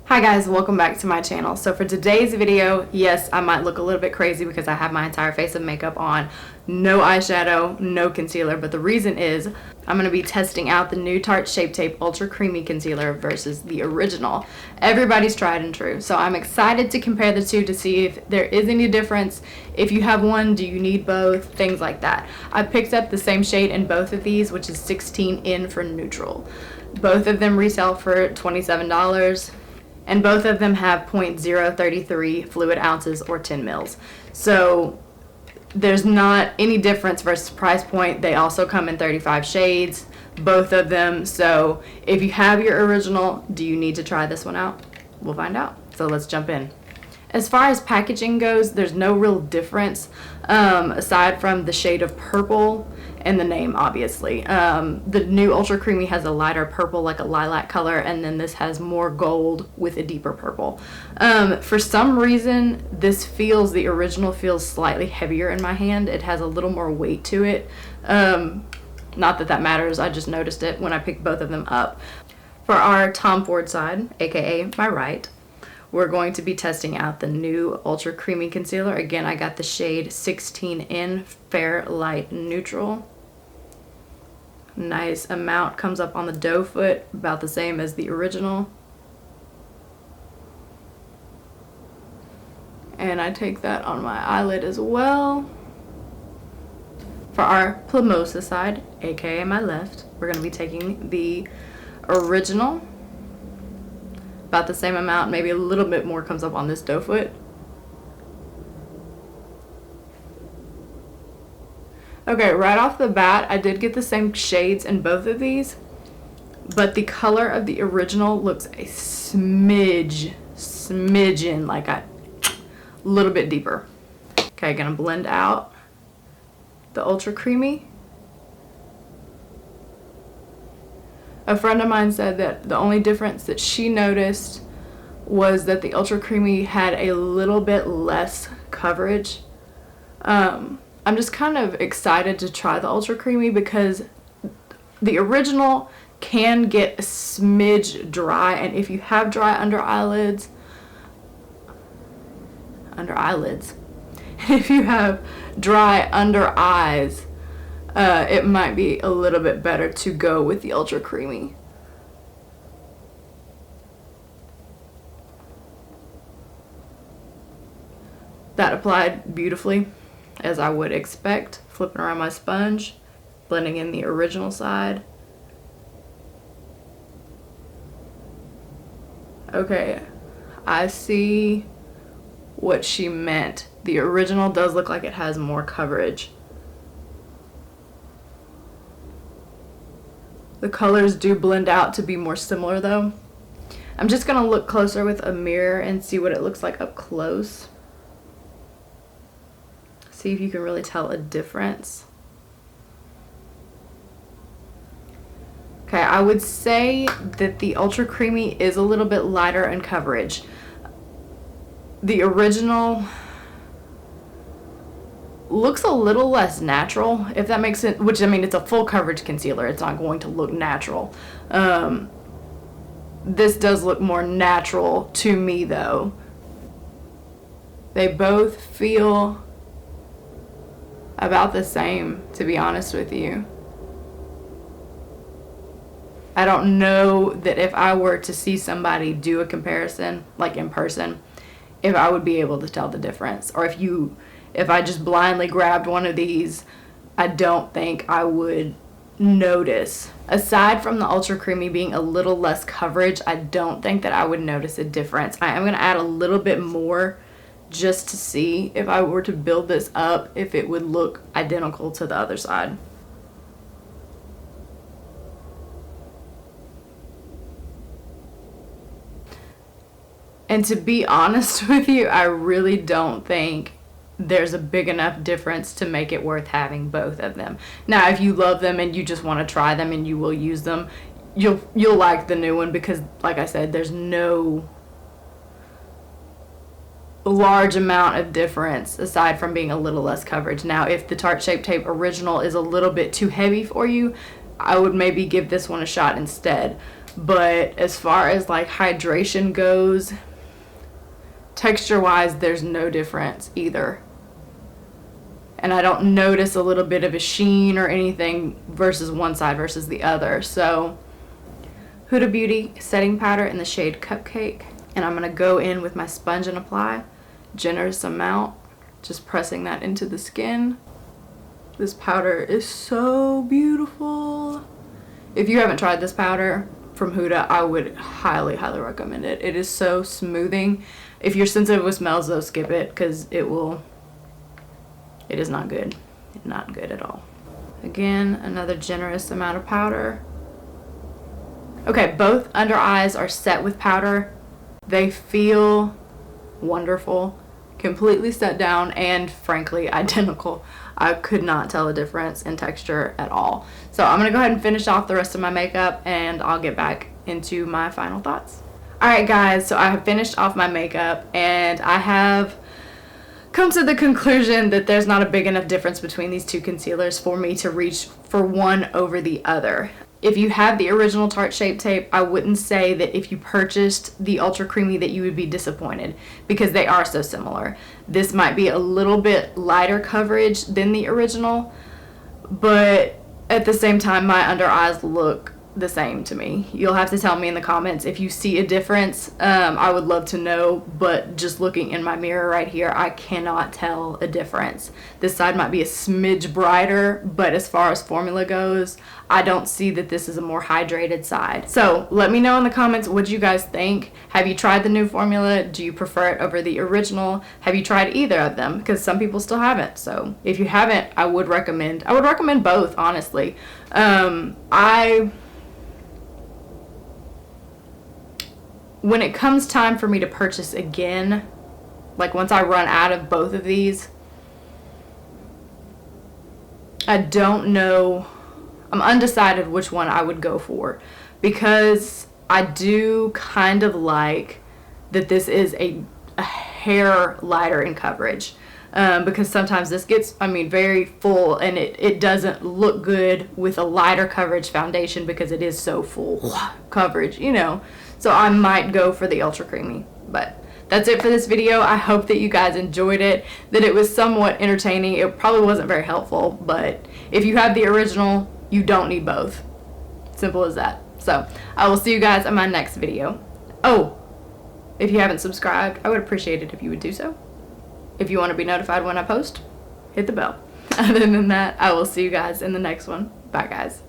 Hi guys, welcome back to my channel. So for today's video, yes, I might look a little bit crazy because I have my entire face of makeup on, no eyeshadow, no concealer, but the reason is I'm going to be testing out the new Tarte Shape Tape Ultra Creamy Concealer versus the original. Everybody's tried and true, so I'm excited to compare the two to see if there is any difference. If you have one, do you need both? Things like that. I picked up the same shade in both of these, which is 16 in for neutral. Both of them retail for $27. And both of them have 0.033 fluid ounces or 10 mils. So there's not any difference versus price point. They also come in 35 shades, both of them. So if you have your original, do you need to try this one out? We'll find out. So let's jump in. As far as packaging goes, there's no real difference aside from the shade of purple and the name, obviously. The new Ultra Creamy has a lighter purple, like a lilac color, and then this has more gold with a deeper purple. For some reason, the original feels slightly heavier in my hand. It has a little more weight to it. Not that that matters, I just noticed it when I picked both of them up. For our Tom Ford side, aka my right, we're going to be testing out the new Ultra Creamy Concealer. Again, I got the shade 16 in Fair Light Neutral. Nice amount comes up on the doe foot, about the same as the original. And I take that on my eyelid as well. For our Plumosa side, aka my left, we're going to be taking the original. About the same amount, maybe a little bit more comes up on this doe foot. Okay, right off the bat, I did get the same shades in both of these, but the color of the original looks a smidgen, like a little bit deeper. Okay, gonna blend out the Ultra Creamy. A friend of mine said that the only difference that she noticed was that the Ultra Creamy had a little bit less coverage. I'm just kind of excited to try the Ultra Creamy because the original can get a smidge dry, and if you have dry under eyelids, if you have dry under eyes, it might be a little bit better to go with the Ultra Creamy. That applied beautifully, as I would expect. Flipping around my sponge, blending in the original side. Okay, I see what she meant. The original does look like it has more coverage. The colors do blend out to be more similar though. I'm just gonna look closer with a mirror and see what it looks like up close. See if you can really tell a difference. Okay, I would say that the Ultra Creamy is a little bit lighter in coverage. The original looks a little less natural, if that makes sense, which, I mean, it's a full coverage concealer. It's not going to look natural. This does look more natural to me, though. They both feel about the same, to be honest with you. I don't know that if I were to see somebody do a comparison, like in person, if I would be able to tell the difference. Or if I just blindly grabbed one of these, I don't think I would notice. Aside from the Ultra Creamy being a little less coverage, I don't think that I would notice a difference. I am going to add a little bit more just to see if I were to build this up, if it would look identical to the other side. And to be honest with you, I really don't think there's a big enough difference to make it worth having both of them. Now, if you love them and you just want to try them and you will use them, you'll like the new one because, like I said, there's no large amount of difference aside from being a little less coverage. Now, if the Tarte Shape Tape original is a little bit too heavy for you, I would maybe give this one a shot instead. But as far as like hydration goes, texture wise, there's no difference either. And I don't notice a little bit of a sheen or anything versus one side versus the other. So Huda Beauty setting powder in the shade Cupcake, and I'm gonna go in with my sponge and apply generous amount, just pressing that into the skin. This powder is so beautiful. If you haven't tried this powder from Huda, I would highly recommend it. It is so smoothing. If you're sensitive with smells though, skip it, because it is not good. Not good at all. Again, another generous amount of powder. Okay, both under eyes are set with powder. They feel wonderful, completely set down, and frankly identical. I could not tell a difference in texture at all. So I'm gonna go ahead and finish off the rest of my makeup, and I'll get back into my final thoughts. Alright guys, so I have finished off my makeup, and I have come to the conclusion that there's not a big enough difference between these two concealers for me to reach for one over the other. If you have the original Tarte Shape Tape, I wouldn't say that if you purchased the Ultra Creamy that you would be disappointed, because they are so similar. This might be a little bit lighter coverage than the original, but at the same time, my under eyes look the same to me. You'll have to tell me in the comments if you see a difference. I would love to know, but just looking in my mirror right here, I cannot tell a difference. This side might be a smidge brighter, but as far as formula goes, I don't see that this is a more hydrated side. So let me know in the comments what you guys think. Have you tried the new formula? Do you prefer it over the original? Have you tried either of them? Because some people still haven't. So if you haven't, I would recommend both, honestly. When it comes time for me to purchase again, like once I run out of both of these, I don't know. I'm undecided which one I would go for, because I do kind of like that this is a hair lighter in coverage, because sometimes this gets, very full, and it doesn't look good with a lighter coverage foundation because it is so full coverage, So I might go for the Ultra Creamy. But that's it for this video. I hope that you guys enjoyed it, that it was somewhat entertaining. It probably wasn't very helpful, but if you have the original, you don't need both. Simple as that. So I will see you guys in my next video. Oh, if you haven't subscribed, I would appreciate it if you would do so. If you want to be notified when I post, hit the bell. Other than that, I will see you guys in the next one. Bye guys.